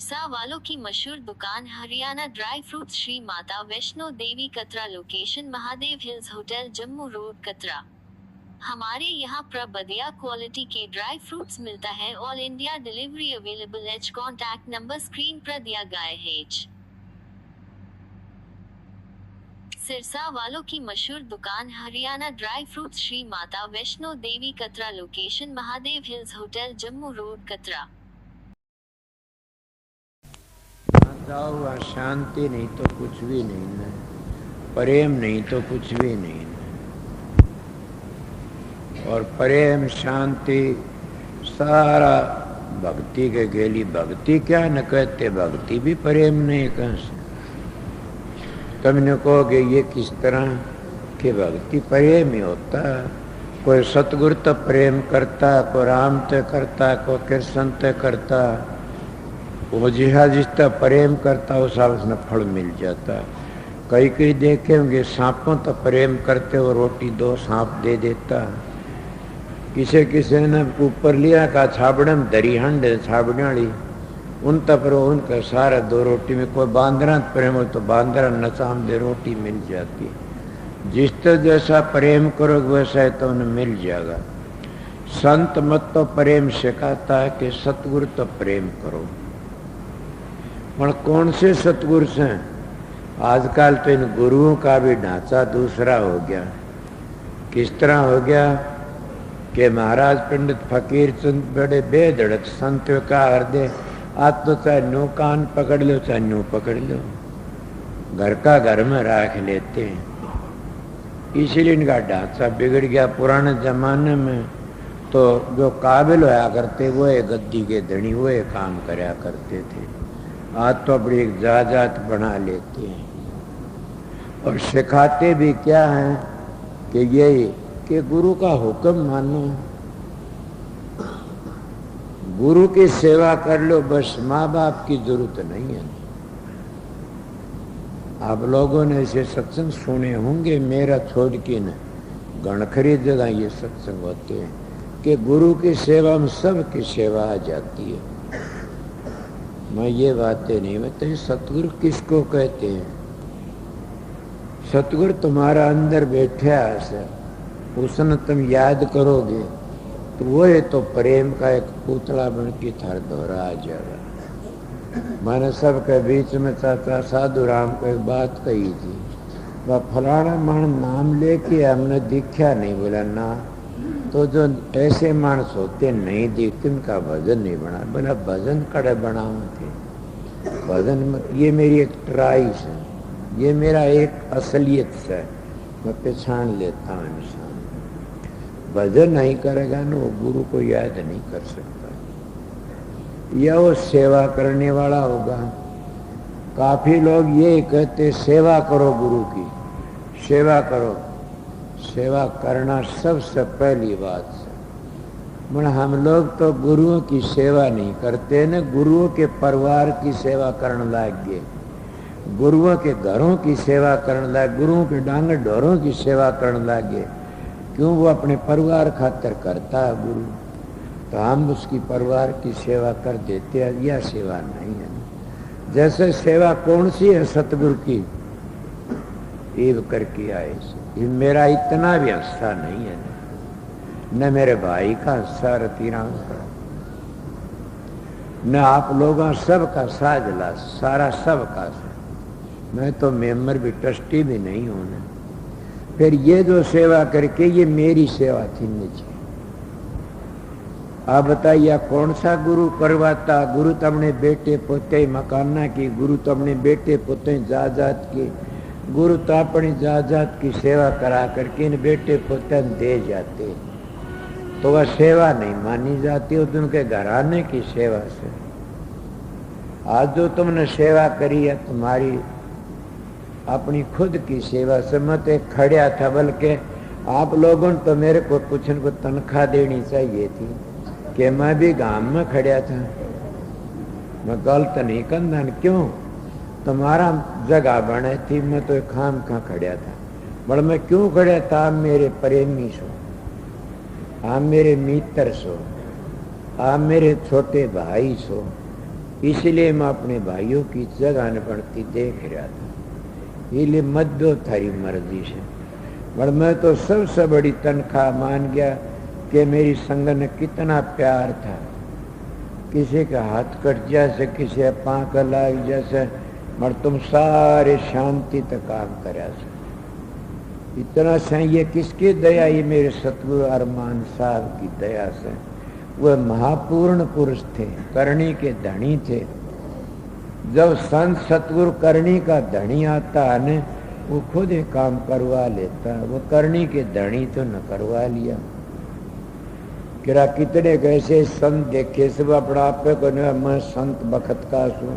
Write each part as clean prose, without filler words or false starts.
सिरसा वालों की मशहूर दुकान Haryana dry fruits Shri Mata Vaishno Devi Katra location Mahadev hills hotel Jammu road कतरा। हमारे यहाँ पर बढ़िया क्वालिटी के ड्राई फ्रूट्स मिलता है। ऑल इंडिया डिलीवरी अवेलेबल है। कॉन्टैक्ट नंबर स्क्रीन पर दिया गया है। सिरसा वालों की मशहूर दुकान Haryana dry fruits Shri Mata Vaishno Devi Katra location Mahadev hills hotel Jammu road कतरा। जाओ वहाँ शांति नहीं तो कुछ भी नहीं न, प्रेम नहीं तो कुछ भी नहीं न। और प्रेम शांति सारा भक्ति के गेली। भक्ति क्या न कहते, भक्ति भी प्रेम नहीं कह सकते। तुमने कहोगे ये किस तरह की भक्ति, प्रेम ही होता है। कोई सतगुरु तो प्रेम करता, कोई राम ते करता, कोई कृष्ण ते करता। वो जिसका प्रेम करता उस उसने फल मिल जाता। कई कई देखे होंगे सांपों तो प्रेम करते वो रोटी दो सांप दे देता। किसे किसे ने ऊपर लिया का छाबड़े में दरी हंड छाबड़ियाली उन पर उनका सारा दो रोटी में। कोई बांदरा प्रेम हो तो बांदरा नचाम दे रोटी मिल जाती। जिस तो जैसा प्रेम करोगे वैसा तो उन्हें मिल जाएगा। संत मत तो प्रेम सिखाता है कि सतगुरु तो प्रेम करो। पर कौन से सतगुरु से? आजकल तो इन गुरुओं का भी ढांचा दूसरा हो गया। किस तरह हो गया कि महाराज पंडित फकीर चंद बड़े बेधड़क संत का हृदय। आज तो चाहे नो कान पकड़ लो चाहे नो पकड़ लो, घर का घर में रख लेते हैं। इसीलिए इनका ढांचा बिगड़ गया। पुराने जमाने में तो जो काबिल होया करते वो गद्दी के धनी वो काम करया करते थे। आज तो अपनी एक जात बना लेते हैं और सिखाते भी क्या है कि ये कि गुरु का हुक्म मानो, गुरु की सेवा कर लो बस, माँ बाप की जरूरत नहीं है। आप लोगों ने ऐसे सत्संग सुने होंगे, मेरा छोड़ के न गणखरी जगह ये सत्संग होते हैं कि गुरु की सेवा में सबकी सेवा आ जाती है। मैं ये बातें नहीं बताई। सतगुरु किसको कहते हैं? सतगुरु तुम्हारा अंदर बैठा है, उसने तुम याद करोगे तो वो है तो प्रेम का एक पुतला बन के थर दोहरा आ जाएगा। मैंने सबके बीच में चाचा साधु राम को एक बात कही थी। वह फलाना मान नाम लेके हमने दिखा नहीं, बोला ना तो जो ऐसे मानस होते नहीं दिखते उनका भजन नहीं बना। बोला भजन कड़े बनाओ थे भजन। ये मेरी एक ट्राइस है, ये मेरा एक असलियत है। मैं पहचान लेता हूँ इंसान भजन नहीं करेगा ना वो गुरु को याद नहीं कर सकता। या वो सेवा करने वाला होगा। काफी लोग ये कहते सेवा करो, गुरु की सेवा करो। सेवा करना सबसे पहली बात है। मगर हम लोग तो गुरुओं की सेवा नहीं करते न, गुरुओं के परिवार की सेवा करने लग गए, गुरुओं के घरों की सेवा करने लग, गुरुओं के डांगर ढोरों की सेवा करने लगे। क्यों? वो अपने परिवार खातिर करता है गुरु, तो हम उसकी परिवार की सेवा कर देते हैं। यह सेवा नहीं है। जैसे सेवा कौन सी है सतगुरु की, एव करके आए। ये मेरा इतना भी हिस्सा नहीं है, न मेरे भाई का हिस्सा, रतीराम का, न आप लोगों सबका साजला, सारा सबका। मैं तो मेंबर भी, ट्रस्टी भी नहीं हूं ना। फिर ये जो सेवा करके ये मेरी सेवा थी नीचे। आप बताइए कौन सा गुरु करवाता? गुरु तो अपने बेटे पोते मकाना की, गुरु तो अपने बेटे पोते जात की, गुरु तो अपनी जात की सेवा करा करके इन बेटे पोते दे जाते। तो वह सेवा नहीं मानी जाती, वो उनके घराने की सेवा से। आज जो तुमने सेवा करी है तुम्हारी अपनी खुद की सेवा से। मत एक खड़ा था, बल्कि आप लोगों तो मेरे को कुछ न कुछ तनख्वाह देनी चाहिए थी कि मैं भी गांव में खड़ा था। मैं गलत नहीं करना। क्यों? तुम्हारा जगह बने थी, मैं तो खाम खा खड़ा था। बड़ा मैं क्यों खड़ा था? आप मेरे प्रेमी सो, आप मेरे मित्र सो, आप मेरे छोटे भाई सो, इसलिए मैं अपने भाइयों की जगह न पड़ती देख रहा था, इसलिए मत दो थारी मर्जी से। पर मैं तो सबसे बड़ी तनख्वाह मान गया कि मेरी संगत ने कितना प्यार था। किसी का हाथ कट जैसे, किसी पाँव का लाग जैसे, मगर तुम सारे शांति तक काम करा। इतना सही ये किसकी दया? ये मेरे सतगुरु अरमान साहब की दया से। वह महापूर्ण पुरुष थे, करणी के धनी थे। जब संत सतगुरु करणी का धनी आता है न, वो खुद एक काम करवा लेता। वो करणी के धनी तो न करवा लिया। किरा कितने कैसे संत देखे सब अपना आप को मैं संत बखत का सू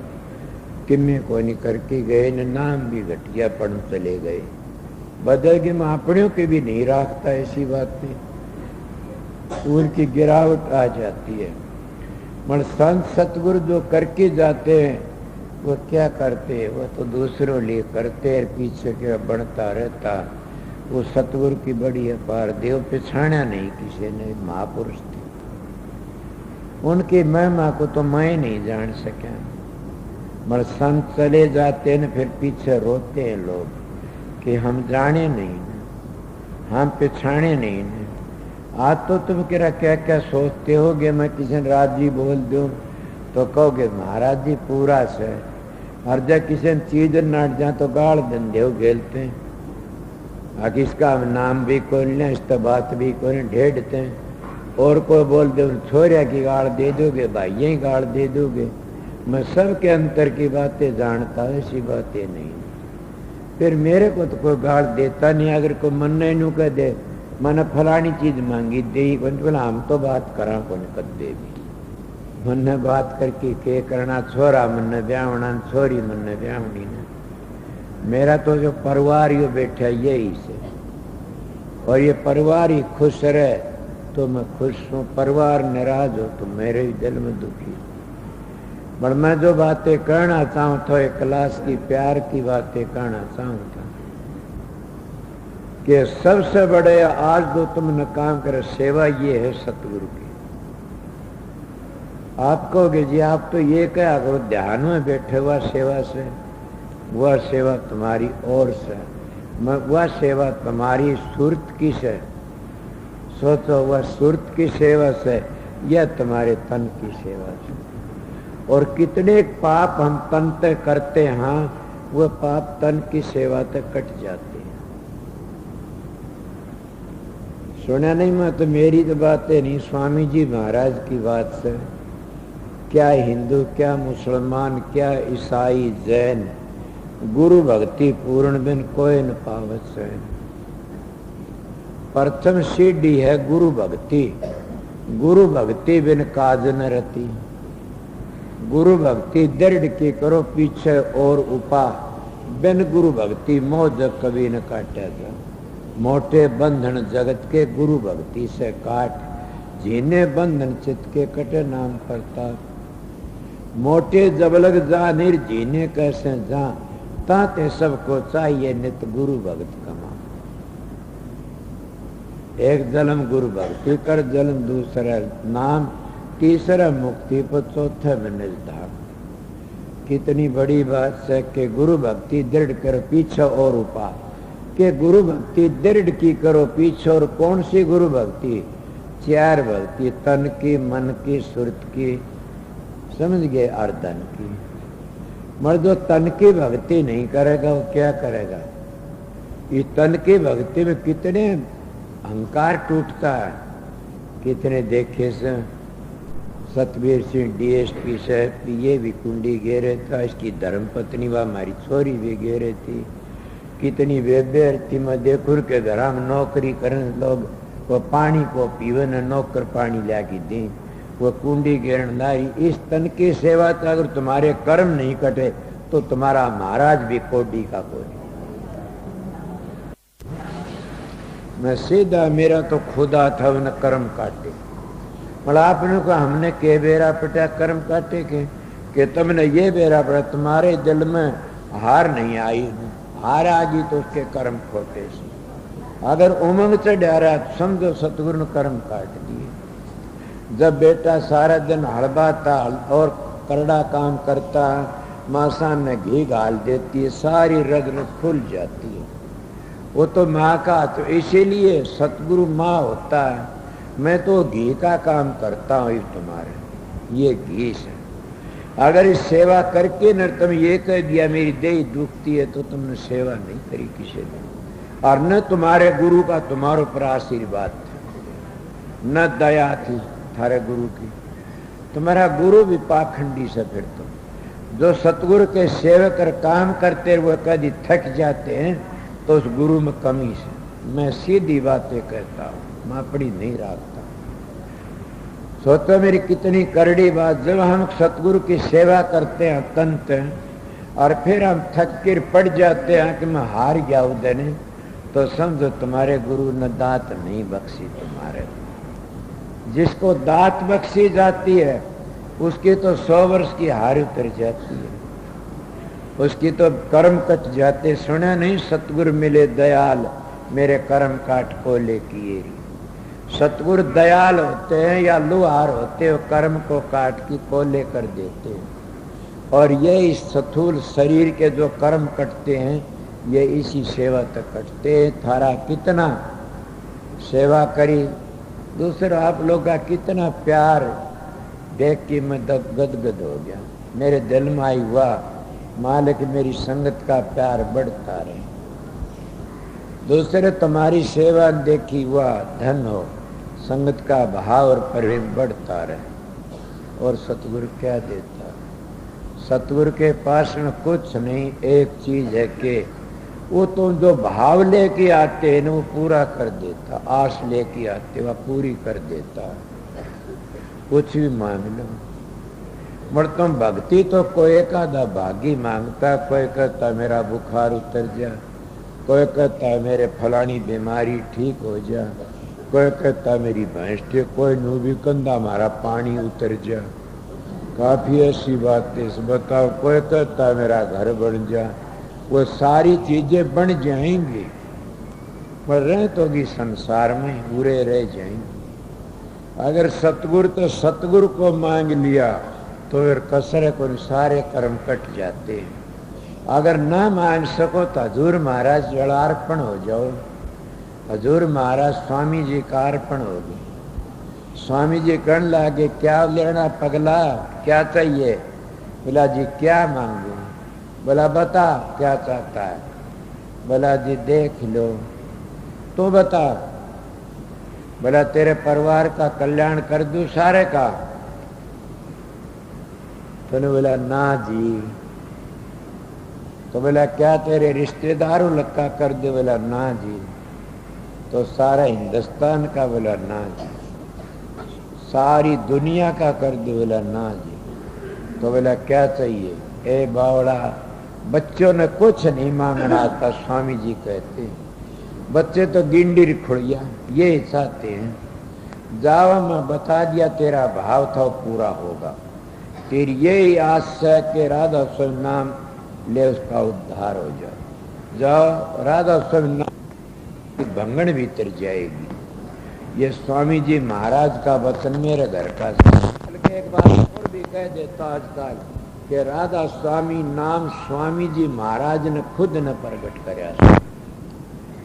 किम्मे को नहीं करके गए न, नाम भी घटिया पढ़ चले गए। बदल के मैं अपनों के भी नहीं रखता ऐसी बातें, उनकी गिरावट आ जाती है। मगर संत सतगुरु जो करके जाते हैं वो क्या करते हैं? वो तो दूसरों लिए करते हैं, पीछे के बढ़ता रहता। वो सतगुरु की बड़ी अपार देव पिछाड़ा नहीं किसी ने, महापुरुष थे। उनकी महिमा को तो मैं नहीं जान सका। मगर संत चले जाते हैं फिर पीछे रोते हैं लोग कि हम जाने नहीं, हम पिछाड़े नहीं। आज तो तुम क्या क्या क्या सोचते होगे? मैं किसी ने राजी बोल दूं तो कहोगे महाराज जी पूरा से। और जब किसी ने चीज नट जा तो गाड़ धंधे हो गेलते हैं। आगे इसका हम नाम भी कोई लें, इसका बात भी कोई ढेड़ते हैं। और कोई बोल दो छोरिया की गाड़ दे दोगे, भाई यही गाड़ दे दोगे। मैं सबके अंतर की बातें जानता, ऐसी बातें नहीं। फिर मेरे को तो कोई गाड़ देता नहीं। अगर कोई मन नहीं कह दे मैंने फलानी चीज मांगी दे, बोला हम तो बात करा को कद दे भी। मन ने बात करके के करना, छोरा मन ने ब्याहना, छोरी मन ने ब्याहनी ने। मेरा तो जो परिवार यो बैठा यही से, और ये परिवार ही खुश रहे तो मैं खुश हूँ। परिवार नाराज हो तो मेरे ही दिल में दुखी। पर मैं जो बातें करना चाहूँ तो एक क्लास की प्यार की बातें कहना चाहूँ था कि सबसे बड़े आज जो तुमने काम करे सेवा ये है सतगुरु की। आप कहोगे जी आप तो ये क्या करो ध्यान में बैठे हुआ सेवा से, वह सेवा तुम्हारी और से, वह सेवा तुम्हारी सुरत की से। सोचो वह सुरत की सेवा से या तुम्हारे तन की सेवा से। और कितने पाप हम तन तक करते हैं, वह पाप तन की सेवा तक कट जाते हैं। सुना नहीं? मैं तो मेरी तो बातें नहीं, स्वामी जी महाराज की बात से। क्या हिंदू, क्या मुसलमान, क्या ईसाई, जैन, गुरु भक्ति पूर्ण बिन कोई न पावत से। प्रथम सीढ़ी है गुरु भक्ति। गुरु भक्ति बिन काज न रती। गुरु भक्ति दृढ़ की करो पीछे और उपा, बिन गुरु भक्ति मोह जग कभी न काटेगा। मोटे बंधन जगत के गुरु भक्ति से काट, जीने बंधन चित्त के कटे नाम करता। मोटे जबलग जा निर जीने कैसे जा, ताते सबको चाहिए नित गुरु भक्त कमा। एक जन्म गुरु भक्ति कर, जन्म दूसरा नाम, तीसरा मुक्ति पर, चौथा में निजधाम। कितनी बड़ी बात है कि गुरु भक्ति दृढ़ कर पीछे और उपा, के गुरु भक्ति दृढ़ की करो पीछे। और कौन सी गुरु भक्ति? चार भक्ति, तन की, मन की, सुरत की, समझ गए, और धन की। मगर जो तन की भक्ति नहीं करेगा वो क्या करेगा? इस तन की भक्ति में कितने अहंकार टूटता है। कितने देखे से सतबीर सिंह डीएसपी से ये भी कुंडी घेरे था, इसकी धर्म पत्नी व हमारी छोरी भी घेरे थी। कितनी बेबेरती में देखुर के घर में नौकरी करने लोग, वो पानी को पीवे न नौकर पानी ला की दी, वो कुंडी घेरनदारी। इस तन की सेवा तो अगर तुम्हारे कर्म नहीं कटे तो तुम्हारा महाराज भी कोडी का कोई। मैं सीधा, मेरा तो खुदा था उन कर्म काटे। मतलब आपने को हमने के बेरा पटा कर्म काटे के तुमने ये बेरा पड़ा, तुम्हारे दिल में हार नहीं आई। हार आ गई तो उसके कर्म खोटे से। अगर उमंग से डरा समझो सतगुरु ने कर्म काट दिए। जब बेटा सारा दिन हड़बाता और करड़ा काम करता, माँ सामने घी गाल देती है, सारी रग रग खुल जाती है। वो तो माँ का, तो इसीलिए सतगुरु माँ होता है। मैं तो घी का काम करता हूँ तुम्हारे, ये घी से। अगर इस सेवा करके न तुम ये कह दिया मेरी देह दुखती है, तो तुमने सेवा नहीं करी किसी ने, और न तुम्हारे गुरु का तुम्हारे ऊपर आशीर्वाद था, न दया थी थारे गुरु की। तुम्हारा गुरु भी पाखंडी से। फिर तुम जो सतगुरु के सेवक कर काम करते वो कभी थक जाते हैं, तो उस गुरु में कमी से। मैं सीधी बातें कहता हूँ, मापड़ी नहीं रखता। सोचो मेरी कितनी करड़ी बात। जब हम सतगुरु की सेवा करते हैं तंत, और फिर हम थक कर पड़ जाते हैं कि मैं हार गया उदय, तो समझो तुम्हारे गुरु ने दात नहीं बख्शी तुम्हारे। जिसको दात बख्शी जाती है उसकी तो 100 वर्ष की हार उतर जाती है, उसकी तो कर्म कट जाते। सुना नहीं, सतगुरु मिले दयाल मेरे कर्म काट को ले किए। सतगुरु दयाल होते हैं या लुहार होते हो, कर्म को काट की कोले कर देते हैं। और ये इस स्थूल शरीर के जो कर्म कटते हैं, ये इसी सेवा तक कटते हैं। थारा कितना सेवा करी, दूसरा आप लोग का कितना प्यार देख के मैं गदगद हो गया। मेरे दिल में आई हुआ मालिक मेरी संगत का प्यार बढ़ता रहे। दूसरे तुम्हारी सेवा देखी हुआ धन हो, संगत का भाव और प्रेम बढ़ता रहे। और सतगुरु क्या देता? सतगुरु के पास में कुछ नहीं, एक चीज है कि वो तुम जो भाव लेके आते हैं ना वो पूरा कर देता। आस लेके आते वह पूरी कर देता। कुछ भी मांग लो, मगर तुम भक्ति तो कोई एक आधा भागी मांगता। कोई कहता मेरा बुखार उतर जा, कोई कहता मेरे फलानी बीमारी ठीक हो जा, कोई कहता मेरी भैंस ठीक, कोई नू भी कंधा मारा पानी उतर जा। काफी ऐसी बातें बताओ। कोई कहता मेरा घर बन जा। वो सारी चीजें बन जाएंगी, पर रह तो भी संसार में पूरे रह जाएंगे। अगर सतगुरु तो सतगुरु को मांग लिया तो फिर कसरे को सारे कर्म कट जाते हैं। अगर ना मांग सको तो हजूर महाराज जड़ा अर्पण हो जाओ। हजूर महाराज स्वामी जी का अर्पण हो गए। स्वामी जी कहने लगे क्या लेना पगला, क्या चाहिए? बोला जी क्या मांगू? बोला बता क्या चाहता है? बोला जी देख लो। तो बता। बोला तेरे परिवार का कल्याण कर दूं सारे का? तूने बोला ना जी। तो बोला क्या तेरे रिश्तेदारों लक्का कर दे? बोला ना जी। तो सारा हिंदुस्तान का? बोला ना जी। सारी दुनिया का कर दे? बोला ना जी। तो बोला क्या चाहिए? ए बावड़ा, बच्चों ने कुछ नहीं मांगना था। स्वामी जी कहते हैं बच्चे तो गिंडी खुड़िया ये चाहते हैं। जावा मैं बता दिया तेरा भाव था वो पूरा होगा। तेरी यही आस है कि राधा स्वामी नाम ले उसका उद्धार हो जाए। जाओ राधा स्वामी नाम की भंगन भीतर जाएगी। ये स्वामी जी महाराज का वचन मेरे घर का। एक बात और भी कह देता आजकल कि राधा स्वामी नाम स्वामी जी महाराज ने खुद न प्रकट कराया।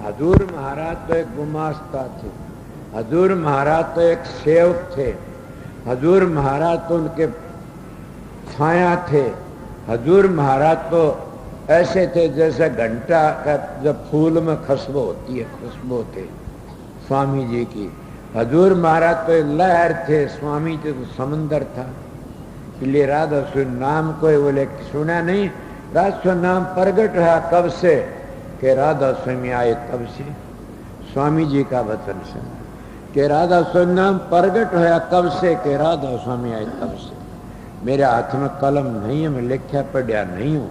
हजूर महाराज तो एक गुमास्ता थे, हजूर महाराज तो एक सेवक थे, हजूर महाराज तो उनके छाया थे, हजूर महाराज तो ऐसे थे जैसे घंटा का जब फूल में खुशबू होती है, खुशबू थे स्वामी जी की। हजूर महाराज तो लहर थे, स्वामी जी तो समंदर था। इसलिए राधा स्वामी नाम को बोले सुना नहीं, राधा स्वामी नाम प्रगट रहा कब से कि राधा स्वामी आए तब से। स्वामी जी का वचन से कि राधा स्वामी नाम प्रगट होया कब से कि राधा स्वामी आए तब से। मेरे हाथ में कलम नहीं है, मैं लिखा पढ़िया नहीं हूँ,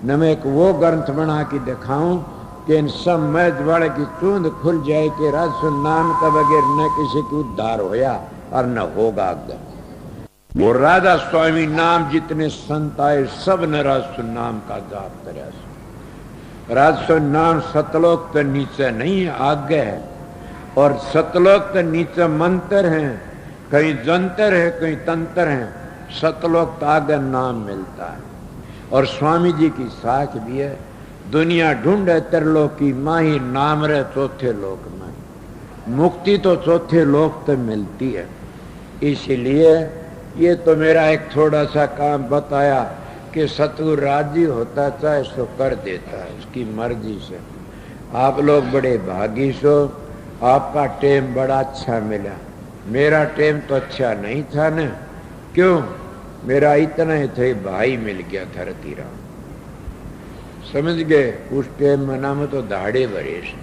न मैं एक वो ग्रंथ बना के दिखाऊं कि इन सब मैच वाले की चूंद खुल जाए कि राधा स्वामी नाम का बगैर न किसी की उद्धार होया और न होगा। वो राधा स्वामी नाम जितने संत आए सब ने राधा स्वामी नाम का जाप कराया। राधा स्वामी नाम सतलोक तो नीचे नहीं है, आगे है। और सतलोक तो नीचे मंत्र हैं, कहीं जंतर है कहीं तंत्र हैं। सतलोक ताग नाम मिलता है। और स्वामी जी की साख भी है, दुनिया ढूंढे त्रिलोक की माही, नाम रहे चौथे लोक में। मुक्ति तो चौथे लोक तक मिलती है। इसीलिए ये तो मेरा एक थोड़ा सा काम बताया कि सतगुरु राजी होता चाहे सो कर देता है उसकी मर्जी से। आप लोग बड़े भागी सो, आपका टेम बड़ा अच्छा मिला। मेरा टेम तो अच्छा नहीं था न। क्यों? मेरा इतना ही थे भाई मिल गया था रतीराम, समझ गए। उस टेम में नाम तो दाढ़े भरे से,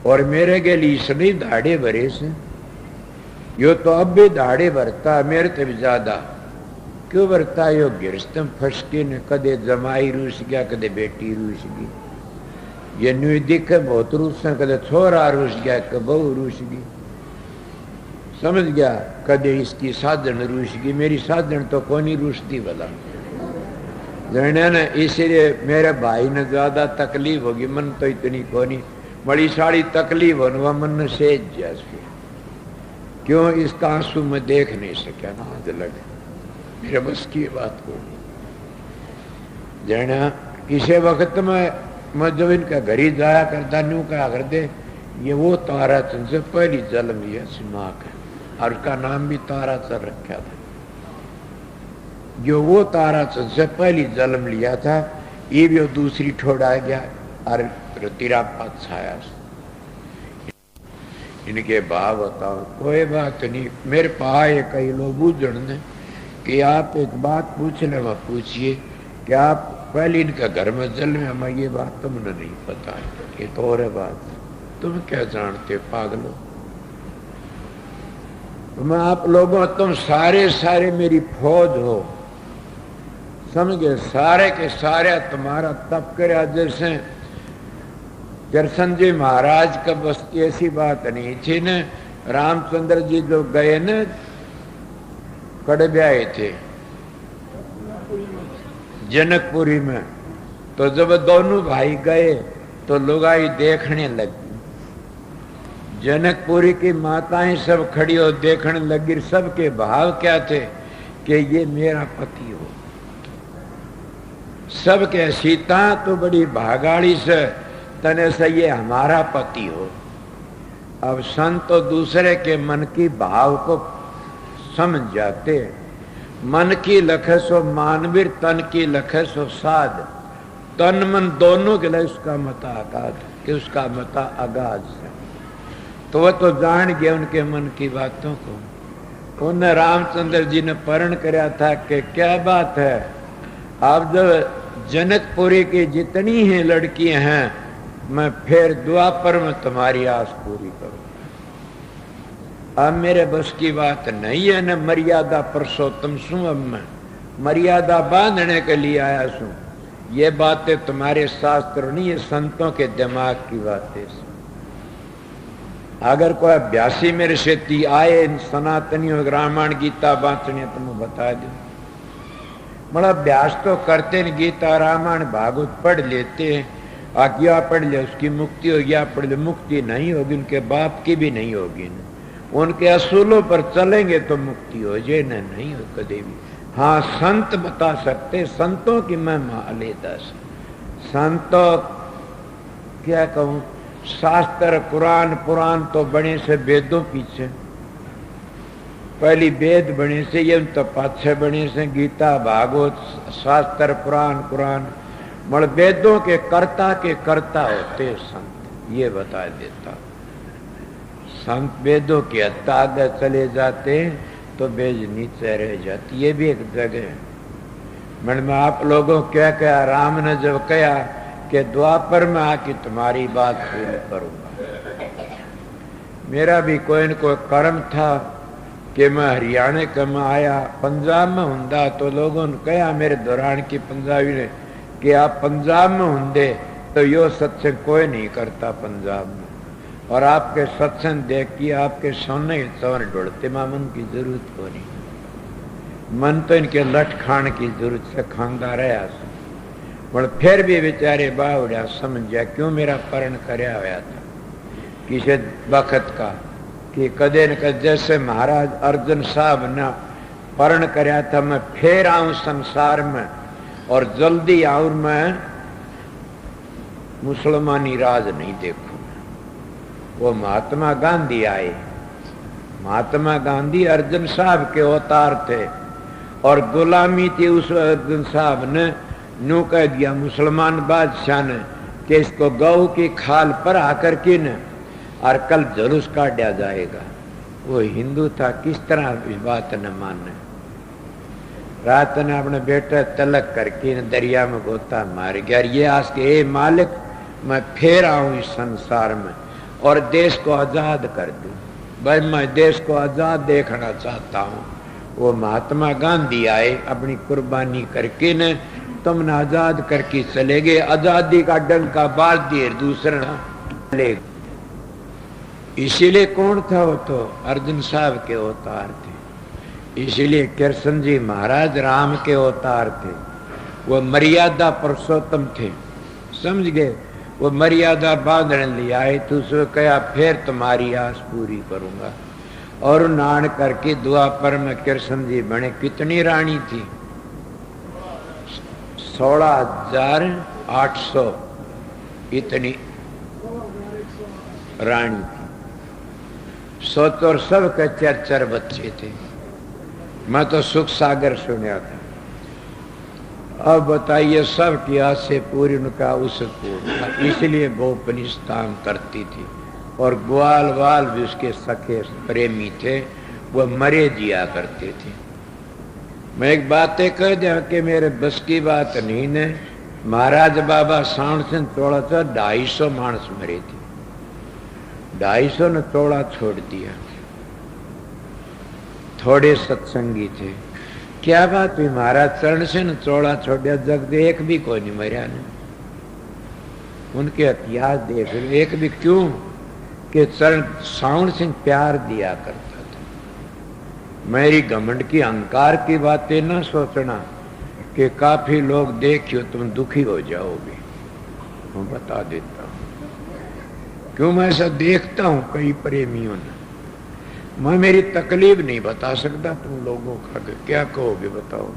और मेरे के लिए इसने दाढ़े भरे से। यो तो अब भी दाढ़े भरता, मेरे से भी ज्यादा। क्यों भरता? यो गिरस्तम फंस के न, कदे जमाई रूस गया, कदे बेटी रूस गई। ये न्यू दिखे बहुत रूस, कदे छोरा रूस गया, कदे बहू रूस गई, समझ गया। कदे इसकी साधन रूस गई, मेरी साधन तो कोनी रूसती भला जाने न। इसलिए मेरे भाई ने ज्यादा तकलीफ होगी, मन तो इतनी कोनी, बड़ी सारी तकलीफ होने मन सेज जैसे। क्यों? इसका आंसू में देख नहीं सका ना, आज लगे मेरे बस की बात को। जाना किसी वक्त में मैं जब इनका घर ही जाया करता न्यू कहा कर दे, ये वो तारा चंद से पहली जन्म लिया सिमाक है, और उसका नाम भी तारा चल रखा था। जो वो तारा चंद से पहली जन्म लिया था, ये भी दूसरी ठोड़ा गया और रतीरा पात छाया। इनके भाव बताओ, कोई बात नहीं। मेरे पाए कई लोग बूझण ने कि आप एक बात पूछ ले, वह पूछिए कि आप पहले इनका घर में जन्म, हमें ये बात तुमने नहीं पता है, ये तो और है बात, तुम क्या जानते पागलो। मैं आप लोगों, तुम सारे सारे मेरी फौज हो, समझ गए। सारे के सारे तुम्हारा तप करे। जैसे कृष्ण जी महाराज का बस ऐसी बात नहीं थी न। रामचंद्र जी जो गए न कड़ब्याए थे जनकपुरी में, तो जब दोनों भाई गए तो लुगाई देखने लगी। जनकपुरी की माताएं सब खड़ी हो देखने लगी। सबके भाव क्या थे कि ये मेरा पति हो। सबके सीता तो बड़ी भागाड़ी से तने से ये हमारा पति हो। अब संत तो दूसरे के मन की भाव को समझ जाते। मन की लखे सो मानवीर, तन की लखे सो साध। तन मन दोनों के लिए उसका मता अगाध, कि उसका मता अगाध है। तो वह तो जान गया उनके मन की बातों को। उन्हें रामचंद्र जी ने परण कराया था कि क्या बात है, आप जब जनकपुरी की जितनी ही लड़कियां हैं, मैं फिर द्वापर में तुम्हारी आस पूरी करूं। अब मेरे बस की बात नहीं है न। मर्यादा पुरुषोत्तम सु, अब मैं मर्यादा बांधने के लिए आया सू। ये बातें तुम्हारे शास्त्र नहीं, ये संतों के दिमाग की बातें। अगर कोई अभ्यासी मेरे से आए सनातनियों रामायण गीता बांचने तो मैं बता दूं। बड़ा अभ्यास तो करते न, गीता रामायण भागवत पढ़ लेते हैं, आज्ञा पढ़ ले उसकी मुक्ति हो गया, पढ़ ले मुक्ति नहीं होगी, उनके बाप की भी नहीं होगी न। उनके असूलों पर चलेंगे तो मुक्ति हो जाए, न नहीं हो कभी भी। हाँ, संत बता सकते, संतों की महिमा अलग। संतों क्या कहूं, शास्त्र कुरान पुराण तो बने से वेदों पीछे, पहली वेद बने से ये तो पाछे बने से गीता भागवत शास्त्र पुराण कुरान। मगर वेदों के कर्ता होते संत, ये बता देता। संत वेदों के हत्ता आगे चले जाते तो वेद नीचे रह जाती, ये भी एक जगह है। मैं आप लोगों क्या कहा, राम ने जब कहा कि द्वापर में आके तुम्हारी बात पूरी करूंगा। मेरा भी कोई न कोई कर्म था कि मैं हरियाणा का में आया, पंजाब में हुंदा तो लोगों ने कहा मेरे दौरान की पंजाबी ने कि आप पंजाब में होंगे तो यो सत्संग कोई नहीं करता पंजाब में, और आपके सत्संग देख के आपके सोने के चौर ढोड़ते मामन की जरूरत को नहीं। मन तो इनके लठ खान की जरूरत से खांदा रहा, पर फिर भी बेचारे बावड़ा समझ गया क्यों मेरा परण करया हुआ था किसी वक्त का कि कदे न कदे जैसे महाराज अर्जुन साहब ना परण करया था मैं फिर आऊं संसार में और जल्दी आऊं मैं मुसलमानी राज नहीं देखूं। वो महात्मा गांधी आए। महात्मा गांधी अर्जुन साहब के अवतार थे और गुलामी थी। उस अर्जुन साहब ने नू कह दिया मुसलमान बादशाह ने कि इसको गौ की खाल पर आकर के न और कल जुलूस काटा जाएगा। वो हिंदू था, किस तरह इस बात न माने। रात ने अपने बेटे तलक करके न दरिया में गोता मार गया। ये आज के ए मालिक मैं फिर आऊं इस संसार में और देश को आजाद कर दूं। भाई मैं देश को आजाद देखना चाहता हूं। वो महात्मा गांधी आए अपनी कुर्बानी करके न तुमने आजाद करके चले गए। आजादी का डंका बाज दिए दूसरा ले। इसीलिए कौन था वो? तो अर्जुन साहब के अवतार थे। इसीलिए कृष्ण जी महाराज राम के अवतार थे। वो मर्यादा पुरुषोत्तम थे, समझ गए। वो मर्यादा बांधने लिए आए तो उसने कहा फिर तुम्हारी आस पूरी करूंगा। और नान करके द्वापर में कृष्ण जी बने। कितनी रानी थी? 16,800 इतनी रानी थी। सोच और सब के 4-4 बच्चे थे। मैं तो सुख सागर सुना था। अब बताइए सब की आस से पूरी उनका उस पूर्ण। इसलिए गोपनीय काम करती थी और ग्वाल वाल भी उसके सखे प्रेमी थे। वो मरे जिया करते थे। मैं एक बात कह दिया कि मेरे बस की बात नहीं ने। महाराज बाबा साउंड से तोड़ा था 250 मानस मरे थे। 250 ने तोड़ा छोड़ दिया। थोड़े सत्संगी थे। क्या बात हुई? महाराज चरण से न चौड़ा छोड़ा जग एक भी कोई नहीं मरिया ने। उनके इतिहास देख लो, एक भी। क्यों? कि चरण साउंड सिंह प्यार दिया करता था। मेरी घमंड की अहंकार की बातें ना सोचना कि काफी लोग देखियो तुम दुखी हो जाओगे। मैं बता देता हूं क्यों मैं ऐसा देखता हूं कई प्रेमियों ने। मैं मेरी तकलीफ नहीं बता सकता तुम लोगों का, क्या कहोगे बताओ।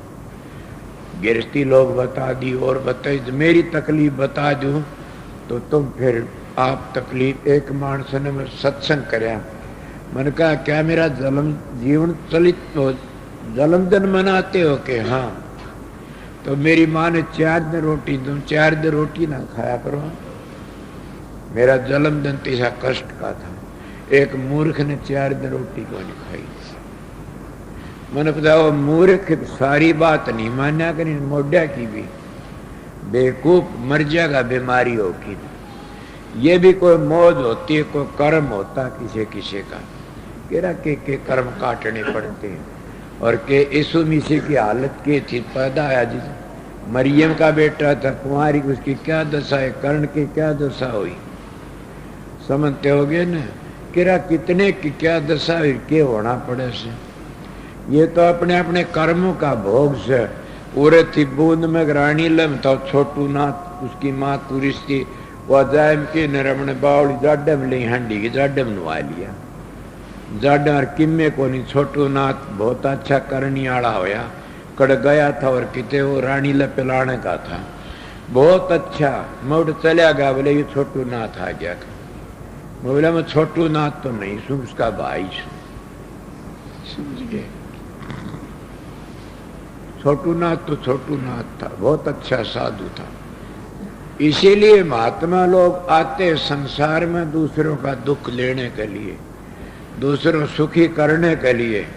गिरती लोग बता दी और बताई, मेरी तकलीफ बता दूं तो तुम फिर आप तकलीफ। एक मानस ने मैं सत्संग कराया। मैंने कहा क्या मेरा जीवन चलित हो, जन्मदिन मनाते हो? के हाँ। तो मेरी माँ ने 4 दिन रोटी, तुम 4 दिन रोटी ना खाया करो। मेरा जन्मदिन तीसरा कष्ट का था। एक मूर्ख ने 4 दिन रोटी को नहीं खाई। मैंने पता वो मूर्ख सारी बात नहीं मान्या करी, मोड्या की भी बेवकूफ मर जाएगा बीमारी होगी। ये भी कोई मौज होती है, कोई कर्म होता किसी किसी का। के कर्म काटने पड़ते हैं। और के यीशु मसीह की हालत की थी, पैदा आया जिस मरियम का बेटा था कुंवारी, उसकी क्या दशा है, कर्ण की क्या दशा हुई समझते हो गए न। कितने की क्या दशा हुई, के होना पड़े से। ये तो अपने अपने कर्मों का भोग से। उरे थी बूंद में रानी लम तो छोटू नाथ उसकी माँ तुरिस थी। वह जायम की नरमण बावली जाडे में ली, हंडी की जाडे में नुआ लिया। जाडे और किम्मे को नहीं। छोटू नाथ बहुत अच्छा करनी आड़ा होया, कड़ गया था और किते वो रानी ल पिलाने का था, बहुत अच्छा। मोड़ चला गया, बोले ये छोटू नाथ आ गया। बोला मैं छोटू नाथ तो नहीं सू, उसका भाई समझ गए। छोटू नाथ तो छोटू नाथ था, बहुत अच्छा साधु था। इसीलिए महात्मा लोग आते संसार में दूसरों का दुख लेने के लिए, दूसरों सुखी करने के लिए।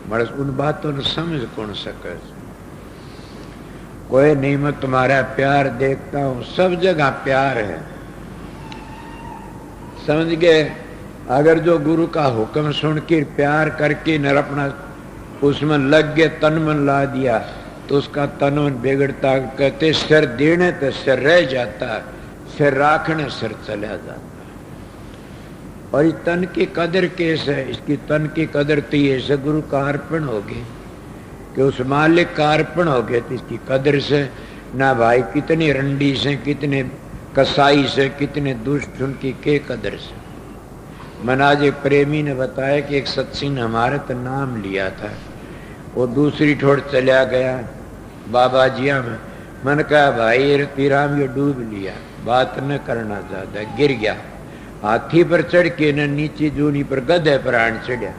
मगर उन बातों ने समझ कौन सके। कोई नहीं, मैं तुम्हारा प्यार देखता हूं, सब जगह प्यार है, समझ गए। अगर जो गुरु का हुक्म सुन के प्यार करके न अपना उसमें लग गए, तन मन ला दिया, तो उसका तन मन बिगड़ता। कहते सिर देने तो सिर रह जाता, सिर राखने सिर चला जाता। और इस तन की कदर कैसे है? इसकी तन की कदर तो ये से गुरु का अर्पण हो गए कि उस मालिक का अर्पण हो गए, तो इसकी कदर से ना भाई कितने रंडी से, कितने कसाई से, कितने दुष्ट, उनकी के कदर से। मनाज एक प्रेमी ने बताया कि एक सत्संग ने हमारे तो नाम लिया था। वो दूसरी ठोड़ चला गया बाबा जिया में। मन कहा भाई रतीराम ये डूब लिया, बात न करना ज्यादा। गिर गया, हाथी पर चढ़ के न नीचे जूनी पर गधे पर आन चढ़िया।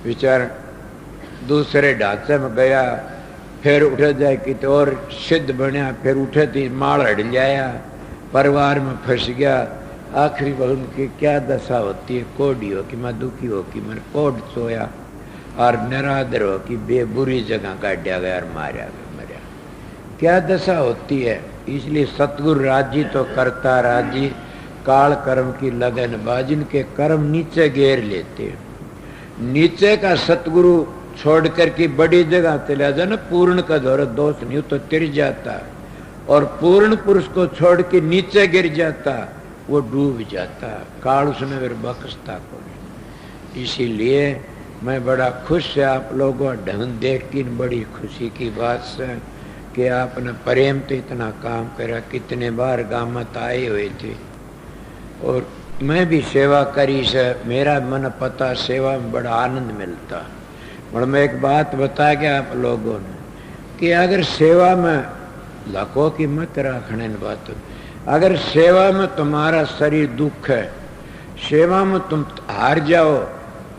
विचार दूसरे ढांचे में गया, फिर उठ जाए कि तो और सिद्ध बनया, फिर उठे थी माल हड़ लिया, परिवार में फंस गया। आखिरी बहन की क्या दशा होती है, कोडी हो कि मैं दुखी हो कि मैं कोड सोया और निरादर हो कि बेबुरी जगह काटा गया और मारा गया, मरिया। क्या दशा होती है। इसलिए सतगुरु राजी तो करता राजी, काल कर्म की लगन बाजिन के कर्म नीचे घेर लेते। नीचे का सतगुरु छोड़ कर के बड़ी जगह चला जाए ना, पूर्ण का दौर दोष नहीं तो तिर जाता, और पूर्ण पुरुष को छोड़ के नीचे गिर जाता, वो डूब जाता। काल उसने फिर बख्शता को नहीं। इसीलिए मैं बड़ा खुश है आप लोगों ढंग देख के, बड़ी खुशी की बात है कि आपने प्रेम तो इतना काम करा। कितने बार गामत आए हुए थे और मैं भी सेवा करी से, मेरा मन पता सेवा में बड़ा आनंद मिलता। और मैं एक बात बता के आप लोगों ने कि अगर सेवा में लको की मत रखने बात, अगर सेवा में तुम्हारा शरीर दुख है, सेवा में तुम हार जाओ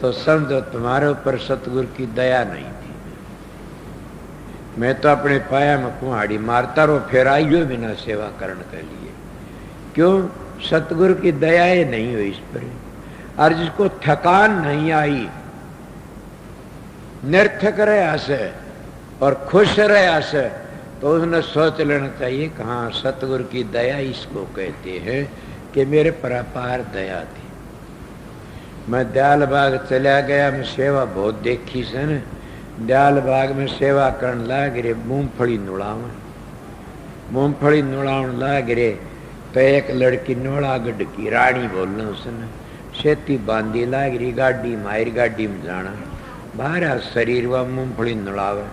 तो समझो तुम्हारे ऊपर सतगुरु की दया नहीं थी। मैं तो अपने पाया में कुहाड़ी मारता रहो, फिर आइयो बिना सेवा करने के लिए। क्यों? सतगुरु की दया ही नहीं हुई इस पर। और जिसको थकान नहीं आई, निरर्थक रहा से और खुश रहा से, तो उसने सोच लेना चाहिए कि हाँ सतगुरु की दया इसको कहते हैं कि मेरे पर अपार दया थी। मैं दयाल बाग चला गया, मैं सेवा बहुत देखी से न। दयाल बाग में सेवा करने लाग रे, मूंगफली नुड़ावन, मूंगफली नुड़ावन लाग रे तो एक लड़की नोड़ा गढ़ की रानी बोलना उसने, सेती बांधी लाग रही, गाड़ी मायर गाड़ी में जाना, बाहर शरीर व मूंगफली नुड़ावे।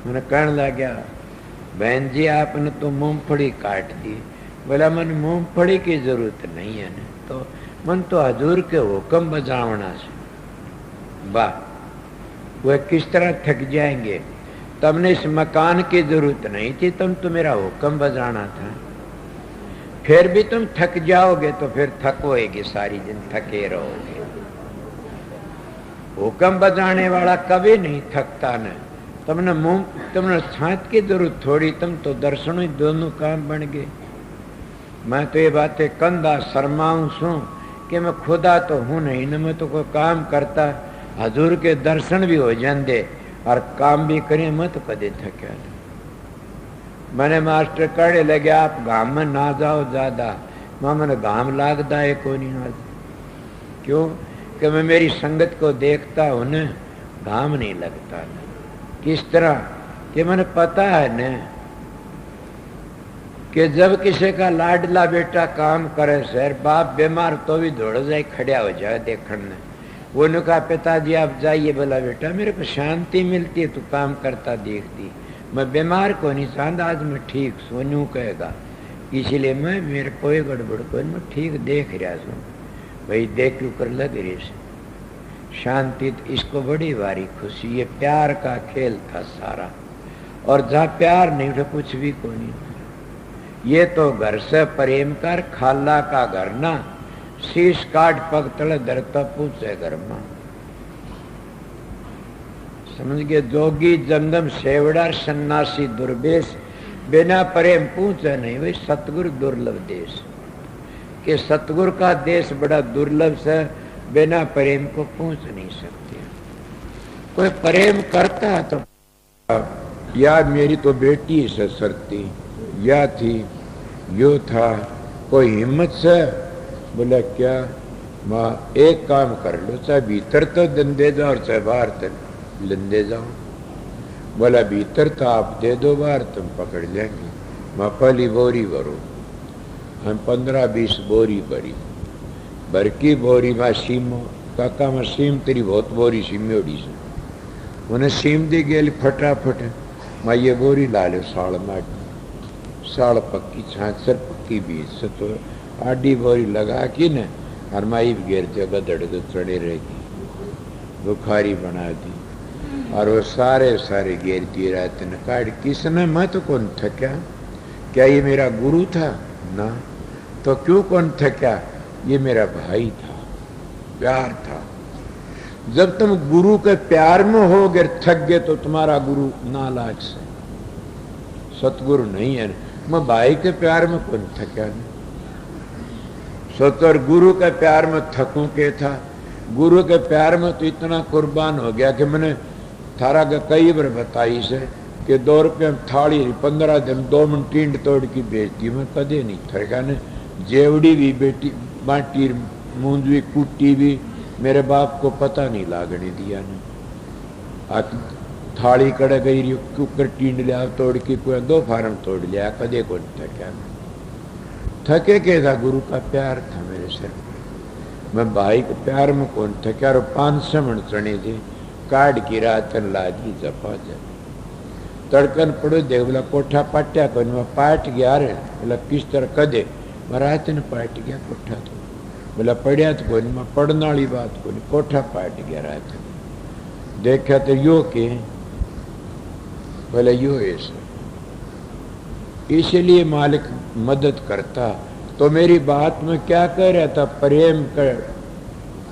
मैंने कहने लग गया बहन जी आपने तो मूंगफली काट दी। बोला मन मूंगफली की जरूरत नहीं है न, तो मन तो हजूर के हुक्म बजावना से। वाह, वह किस तरह थक जाएंगे। तुमने इस मकान की जरूरत नहीं थी, तुम तो मेरा हुक्म बजाना था। फिर भी तुम थक जाओगे तो फिर थकोएगे, सारी दिन थके रहोगे। हुक्म बजाने वाला कभी नहीं थकता न। तुमने छात की जरूरत थोड़ी, तुम तो दर्शनों ही दोनों काम बन गए। मैं तो ये बातें कंधा शर्माऊं सू कि मैं खुदा तो हूं नहीं न, मैं तो कोई काम करता, हजूर के दर्शन भी हो जाते और काम भी करें, मैं तो कदे थका। मैंने मास्टर कहने लगे आप गांव में ना जाओ ज्यादा। मैंने गांव लागदा है को नहीं आज। क्यों? कि मैं मेरी संगत को देखता हूं न, गांव नहीं लगता न। किस तरह कि मैंने पता है न कि जब किसी का लाडला बेटा काम करे सर, बाप बीमार तो भी दौड़ जाए, खड़ा हो जाए देखने। वो ने कहा पिताजी आप जाइए, बोला बेटा मेरे को शांति मिलती है तू काम करता देखती, मैं बीमार को नहीं चाहता, आज मैं ठीक सोनू कहेगा, इसलिए मैं मेरे कोई गड़बड़ को मैं ठीक देख रहा हूँ भाई, देख कर लग रही से शांति। इसको बड़ी भारी खुशी, ये प्यार का खेल था सारा, और जहाँ प्यार नहीं उठा कुछ भी को नहीं। ये तो घर से प्रेम कर, खाला का घर ना, शीश काट पग तले धरता पूछे घर में। समझ गए? जोगी जंगम सेवड़ा सन्यासी दुर्वेश, बिना प्रेम पूछे नहीं। वही सतगुरु दुर्लभ देश, कि सतगुरु का देश बड़ा दुर्लभ से, बिना प्रेम को पूछ नहीं सकते। कोई प्रेम करता तो या मेरी तो बेटी से सरती या थी, यो था, कोई हिम्मत से बोला क्या माँ एक काम कर लो, चाहे भीतर तो दंदे जाओ और चाहे बाहर तक लंदे जाओ। बोला भीतर तो आप दे दो, बाहर तुम पकड़ लेंगे। माँ पहली बोरी भरो, हम 15-20 बोरी भरी, भर की बोरी में सीमो काका में सीम तेरी बहुत बोरी सीमेड़ी से, उन्हें सीम दी गेली फटाफट। मैं ये बोरी ला लो साल में, साल पक्की छाछर पक्की बीज से, तो आडी बोरी लगा की न, और माई घेर जगह धड़ चढ़े रहेगी, बुखारी बना दी। और वो सारे सारे घेरती रहते न काट किसने मैं तो कौन थक्या, क्या ये मेरा गुरु था ना, तो क्यों कौन थक्या, ये मेरा भाई था, प्यार था। जब तुम गुरु के प्यार में होगे थक गए तो तुम्हारा गुरु नालायक से सतगुरु नहीं है। मैं भाई के प्यार में कौन थक्या नहीं, सतर गुरु के प्यार में थकूं के था। गुरु के प्यार में तो इतना कुर्बान हो गया कि मैंने थारा का कई बार बताई से कि 2 रुपये में थाली 15 दिन 2 मिनट टींड तोड़ की बेचती, मैं कदे नहीं थका ने। जेवड़ी भी बेटी बाटी मूंदवी कुट्टी भी मेरे बाप को पता नहीं लागने दिया ने। थाली कड़े गई कुकर टींड लिया तोड़ की पूरा 2 फार्म तोड़ लिया, कदे को थका थके के था। गुरु का प्यार था मेरे सिर, मैं भाई के प्यार में कौन थका। 500 मन चने थे काट की रात लादी जपा जब तड़कन पड़ो देख बोला कोठा पाट्या को मैं पाट गया रे, बोला किस तरह कदे, मैं रात ने पाट गया कोठा, तो बोला पढ़िया तो कोई मैं पढ़ने वाली बात को नहीं, कोठा पाट गया रात ने। देखा तो यो के बोला यो ऐसा, इसलिए मालिक मदद करता। तो मेरी बात में क्या कह रहा था, प्रेम कर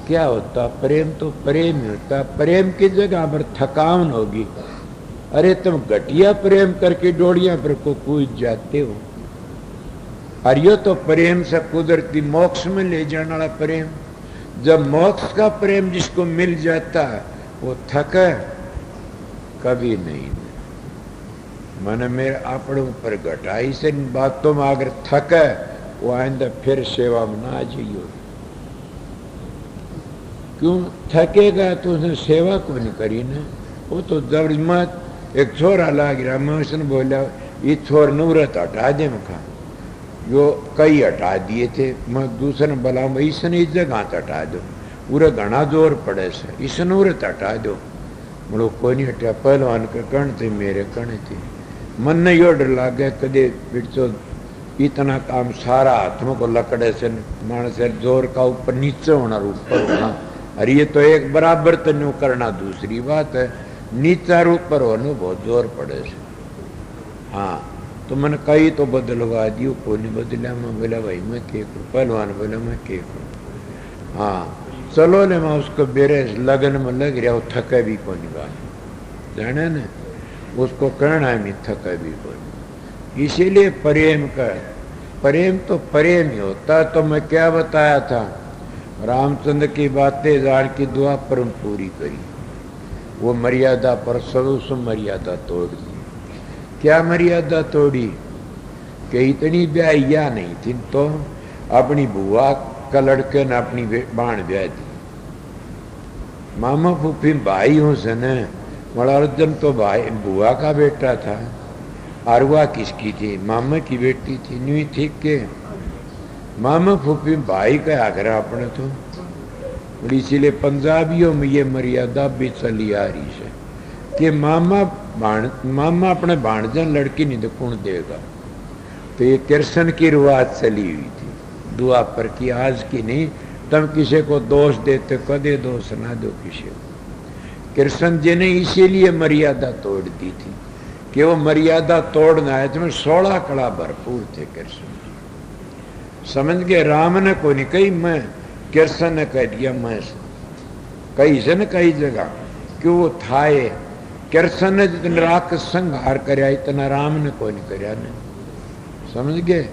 क्या होता, प्रेम तो प्रेम ही होता। प्रेम की जगह पर थकान होगी, अरे तुम घटिया प्रेम करके डोड़ियां पर को कूद जाते हो। और यो तो प्रेम से कुदरती मोक्ष में ले जाने वाला प्रेम। जब मोक्ष का प्रेम जिसको मिल जाता है वो थके कभी नहीं। मैंने मेरे अपने ऊपर घटाई से बातों में अगर थके वो आइंदा फिर सेवा में ना आ जाइयो। क्यों थकेगा तो उसने सेवा को नहीं करी ना, वो तो जबरदस्त। एक छोरा लाग रहा, मैं उसने बोला ये छोर नवरत हटा दे, मैं कहा जो कई हटा दिए थे, मैं दूसरे बोला इसने इस जगह हटा दो, पूरा घना जोर पड़े से इस नवरत हटा दो। बोलो कोई नहीं हटा, पहलवान के कण थे मेरे कण थे। मन ने यो डर लग गया कदे पिटो इतना काम सारा हाथों को लकड़े से मानस जोर का ऊपर नीचे होना ऊपर होना, अरे ये तो एक बराबर तो न्यू करना। दूसरी बात है नीचा ऊपर होने बहुत जोर पड़े से। हाँ तो मैंने कई तो बदलवा दियो, कोई नहीं बदला। मैं बोला भाई मैं के करूँ, पहलवान बोला मैं के करूँ। हाँ चलो ले मैं उसको बेरे लगन में लग रहा, वो थके भी को नहीं बात जाने न, उसको कहना है मैं थका भी को नहीं। इसीलिए प्रेम का, प्रेम तो प्रेम ही होता। तो मैं क्या बताया था, रामचंद्र की बातें जान की दुआ पर पूरी करी, वो मर्यादा पर सदुस मर्यादा तोड़ दी। क्या मर्यादा तोड़ी कि इतनी ब्याहिया नहीं थी तो अपनी बुआ का लड़के ने अपनी बाण ब्याह दी। मामा फूफी भाई हूं से न, अर्जुन तो भाई बुआ का बेटा था, अरवा किसकी थी, मामा की बेटी थी। न्यू थी के मामा फूफी भाई का आग्रह अपने तो, इसीलिए पंजाबियों में ये मर्यादा भी चली आ रही है कि मामा अपने भाणजन लड़की नहीं तो कौन देगा। तो ये कृष्ण की रिवाज चली हुई थी दुआ पर की, आज की नहीं। तुम किसी को दोष देते कदे दोष ना दो किसी को। कृष्ण जी ने इसीलिए मर्यादा तोड़ दी थी कि वो मर्यादा तोड़ना है, तुम्हें 16 कला भरपूर थे कृष्ण जी, समझ गए। राम ने कोई नहीं कही, मैं कृष्ण ने कह दिया मैं, कई से न कई जगह क्यों वो थाए। कृष्ण ने जितना राक्षस संहार कराया इतना राम ने कोई नहीं कराया ने, समझ गए।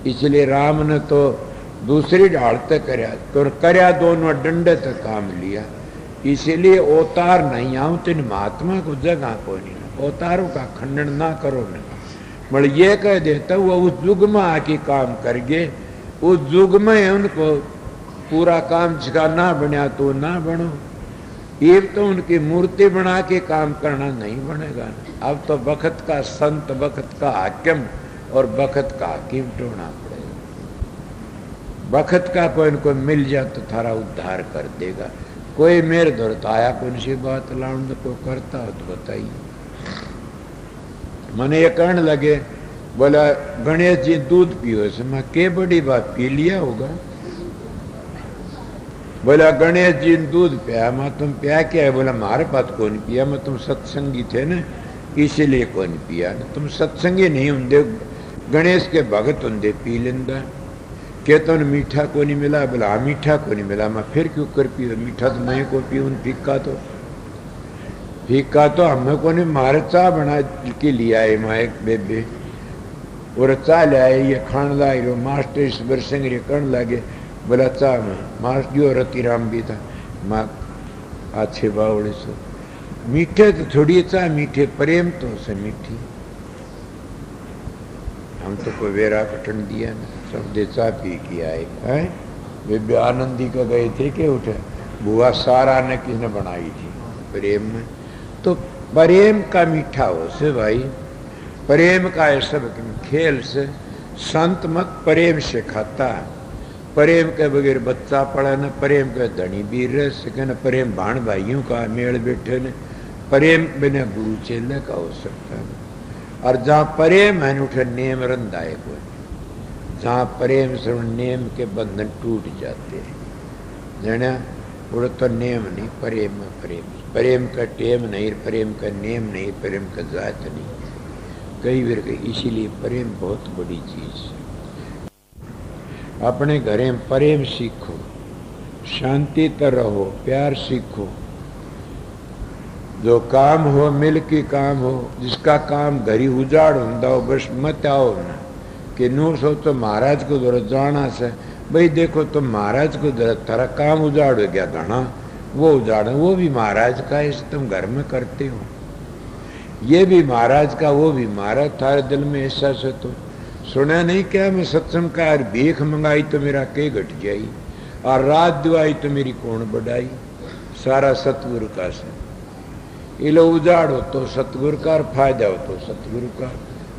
इसलिए राम ने तो दूसरी ढालते कराया, तो कराया दोनों डंडे तक काम लिया। इसीलिए अवतार नहीं आऊं तीन महात्मा को जगह को नहीं, अवतारों का खंडन ना करो न। मतलब ये कह देता वो उस युग में आके काम कर गए, उस युग में उनको पूरा काम जिसका ना बना तो ना बनो। ये तो उनकी मूर्ति बना के काम करना नहीं बनेगा ना। अब तो बखत का संत, बखत का हाकिम और बखत का हाकिम ढूंढना पड़ेगा। बखत का कोई इनको मिल जाए तो थारा उद्धार कर देगा। कोई मेरे दौरत आया कौन सी बात लाउंड को करता हो तो बताइए। मैंने ये कहने लगे, बोला गणेश जी दूध पियो से, मैं के बड़ी बात पी लिया होगा। बोला गणेश जी ने दूध पिया, मैं तुम पिया क्या है? बोला हमारे पास कौन पिया, मैं तुम सत्संगी थे ना इसीलिए कौन पिया ना, तुम सत्संगी नहीं होंगे गणेश के भगत होंगे पी लेंदा। के तो मीठा को नहीं मिला? बोला हाँ मीठा को नहीं मिला, मैं फिर क्यों कर पी, मीठा तो मैं को पीऊँ, फीका तो हमें को नहीं, मारे चाह बना के लिया है माँ एक बेबे और चाह ले आए, ये खान लाए मास्टर ईश्वर सिंह रे कण लगे। बोला चाह में मास्टर जो रतिराम भी था, माँ अच्छे बावड़े से मीठे तो थोड़ी चाह मीठे, प्रेम तो से मीठी। हम तो कोई वेरा पटन दिया ना, सब दे चाह पी के आए हैं। बेबे आनंदी का गए थे कि उठे बुआ सारा ने किसने बनाई थी प्रेम में। तो प्रेम का मीठा हो से भाई, प्रेम का है सब खेल से, संत मत प्रेम से खाता, प्रेम के बगैर बच्चा पड़ा न, प्रेम के धनी बीर रह सके न, प्रेम भाण भाइयों का मेल बैठे न, प्रेम बिना गुरु चेले का हो सकता है। और जहाँ प्रेम है उठे नेम रंधाए कोई, जहाँ प्रेम से नेम के बंधन टूट जाते हैं जाना, वो तो नेम नहीं प्रेम में प्रेम, प्रेम का टेम नहीं, प्रेम का नेम नहीं, प्रेम का जात नहीं, कई बार कही। इसीलिए प्रेम बहुत बड़ी चीज है। अपने घरे में प्रेम सीखो, शांति तर रहो, प्यार सीखो, जो काम हो मिल के काम हो, जिसका काम घरी उजाड़ होता हो बस मत आओ ना कि नू सोचो महाराज को जरा जाना से, भाई देखो तुम महाराज को जरा तारा काम उजाड़ हो गया घना, वो उजाड़ वो भी महाराज का है, तुम घर में करते हो, ये भी महाराज का वो भी महाराज, थारे दिल में ऐसा से तो सुना नहीं क्या मैं सत्संग का, यार भीख मंगाई तो मेरा के घट जाई, और रात दुआई तो मेरी कौन बढ़ाई, सारा सतगुरु का से। ये लो उजाड़ हो तो सतगुरु का, और फायदा हो तो सतगुरु का,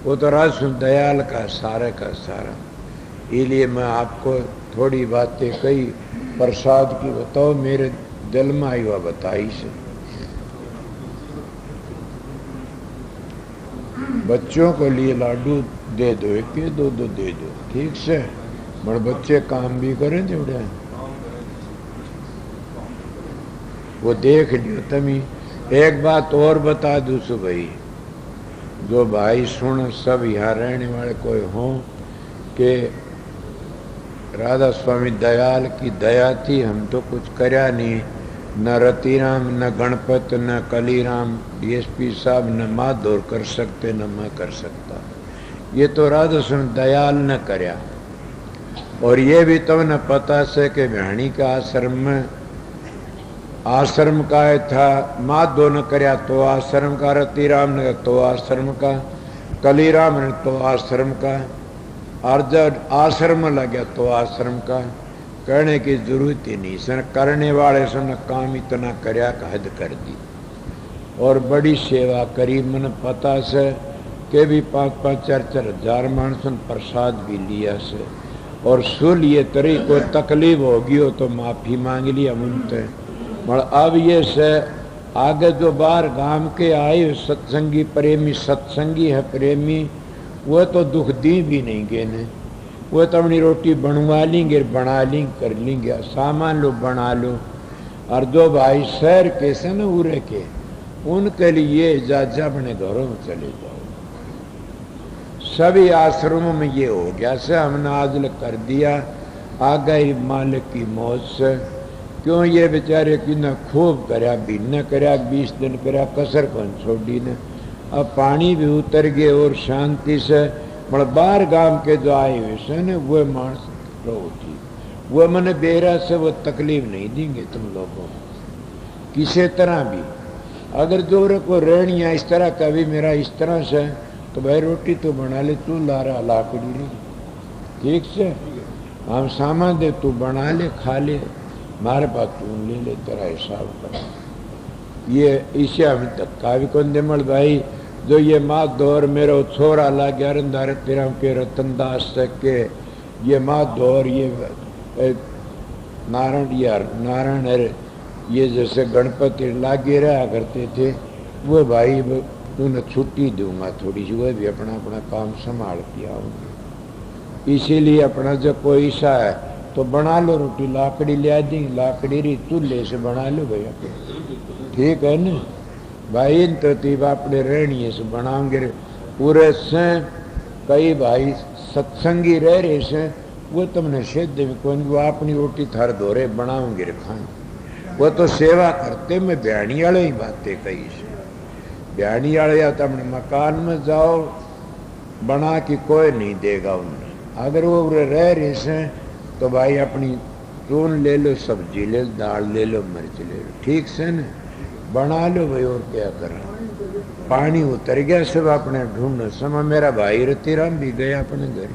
वो तो राज दयाल का सारे का सारा। इसलिए मैं आपको थोड़ी बातें कही प्रसाद की बताओ, मेरे दिल में आई हुआ बताई से। बच्चों को लिए लाडू दे दो, एक दो दो दे दो, ठीक से, बड़े बच्चे काम भी करें जोड़े, वो देख लियो तमी। एक बात और बता दूं सो भाई, जो भाई सुन सब यहाँ रहने वाले कोई हों कि राधा स्वामी दयाल की दया थी, हम तो कुछ करया नहीं, न रतिराम न गणपत न कलीराम डीएसपी साहब न माधोर कर सकते, न मैं कर सकता, ये तो राधा स्वामी दयाल न करया। और ये भी तो न पता से कि भैणी का आश्रम का था, माधो न करया तो आश्रम का, रतिराम ने तो आश्रम का, कलीराम ने तो आश्रम का, और जब आश्रम लग गया तो आश्रम का, करने की जरूरत ही नहीं, सन करने वाले सन काम इतना करया हद कर दी, और बड़ी सेवा करी। मन पता से के भी 5-5, 4-4 हजार मानसन प्रसाद भी लिया से, और सुन लिए तरी कोई तकलीफ होगी हो तो माफी मांग लिया मुनते। मगर अब ये से आगे जो बाहर गांव के आए सत्संगी प्रेमी, सत्संगी है प्रेमी, वो तो दुख दी भी नहीं गए ने, वो तो अपनी रोटी बनवा लेंगे, बना लेंगे, कर लेंगे, सामान लो बना लो। और जो भाई शहर के से न उरे के, उनके लिए जा अपने घरों में चले जाओ। सभी आश्रमों में ये हो गया से, हमने आजल कर दिया आ गई मालिक की मौज से। क्यों ये बेचारे की न खूब करया भी न करया, 20 दिन करया, कसर कौन छोड़ी ने, अब पानी भी उतर गए और शांति से। मतलब बाहर गांव के जो आए हुए से न वो मानस रहो थी, वो मन बेरा से वो तकलीफ नहीं देंगे तुम लोगों को किसी तरह भी। अगर जोर को रहनी है इस तरह का भी मेरा इस तरह से, तो भाई रोटी तो बना ले, तू ला रहा लाकड़ी नहीं, ठीक से हम सामान दे, तू बना ले खा ले, मारे पास तू ले ले, तेरा हिसाब कर। ये इसे हम धक्का भी कौन दे मल भाई, जो ये माँ दौर मेरा छोरा ला गया रंधार तेरा के रतनदास के, ये माँ दौर ये नारायण ये जैसे गणपति लागे रहा करते थे, वो भाई उन्हें छुट्टी दूंगा थोड़ी सी, वह भी अपना अपना काम संभाल के आओगे। इसीलिए अपना जो कोई सा है तो बना लो रोटी, लाकड़ी ले दी, लाकड़ी री चूल्हे से बना लो भैया, ठीक है ना भाई। इन तरतीब अपने रहनी से बनाओगे पूरे से। कई भाई सत्संगी रह रहे से वो तुमने सिद्ध में कौन, वो अपनी रोटी थर धोरे बनाओगे खाए, वो तो सेवा करते। मैं ब्याणी वाले ही बातें कही से, ब्याणी वाले या तो अपने मकान में जाओ बना के कोई नहीं देगा उन्हें। अगर वो रह रहे से तो भाई अपनी चून ले लो, सब्जी ले लो, दाल ले लो, मिर्च ले लो, ठीक से न बना लो भाई। और क्या करें, पानी उतर गया सब अपने ढूंढो समय। मेरा भाई रतिराम भी गया अपने घर,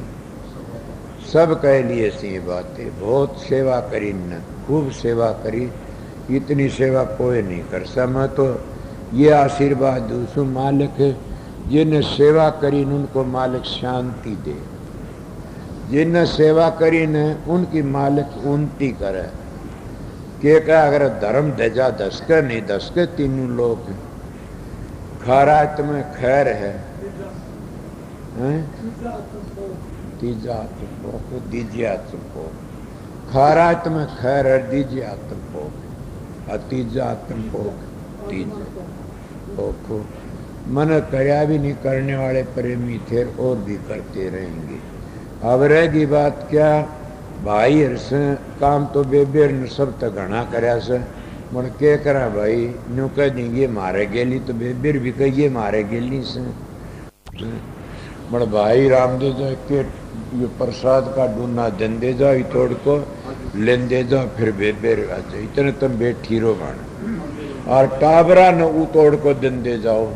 सब कह लिए सी बातें। बहुत सेवा करी न, खूब सेवा करी, इतनी सेवा कोई नहीं कर सा। मैं तो ये आशीर्वाद दूसू मालिक जिन्हें सेवा करी उनको मालिक शांति दे, जिन्हें सेवा करी न उनकी मालिक उन्नति करे। के का अगर धर्म दजा दसके नहीं दसके तीनों लोग खैरात में खैर है, तीजा तुमको दीजिए तुमको, खैरात में खैर है दीजिए तुमको, तीजा तुमको तीजा मन करया भी नहीं करने वाले प्रेमी थे और भी करते रहेंगे। अब रहेगी बात क्या भाई, हर्ष काम तो बेबेर ने सब तक घना करया से मन के करा भाई, न्यू कह देंगे मारे गेली तो बेबेर भी कहिए मारे गेली से। मन भाई रामदेव जो के ये प्रसाद का डूना दन दे जाओ, तोड़ को लेन दे जाओ, फिर बेबेर आ जाओ, इतने तुम बैठी रो बन और टाबरा न तोड़ को दन दे जाओ।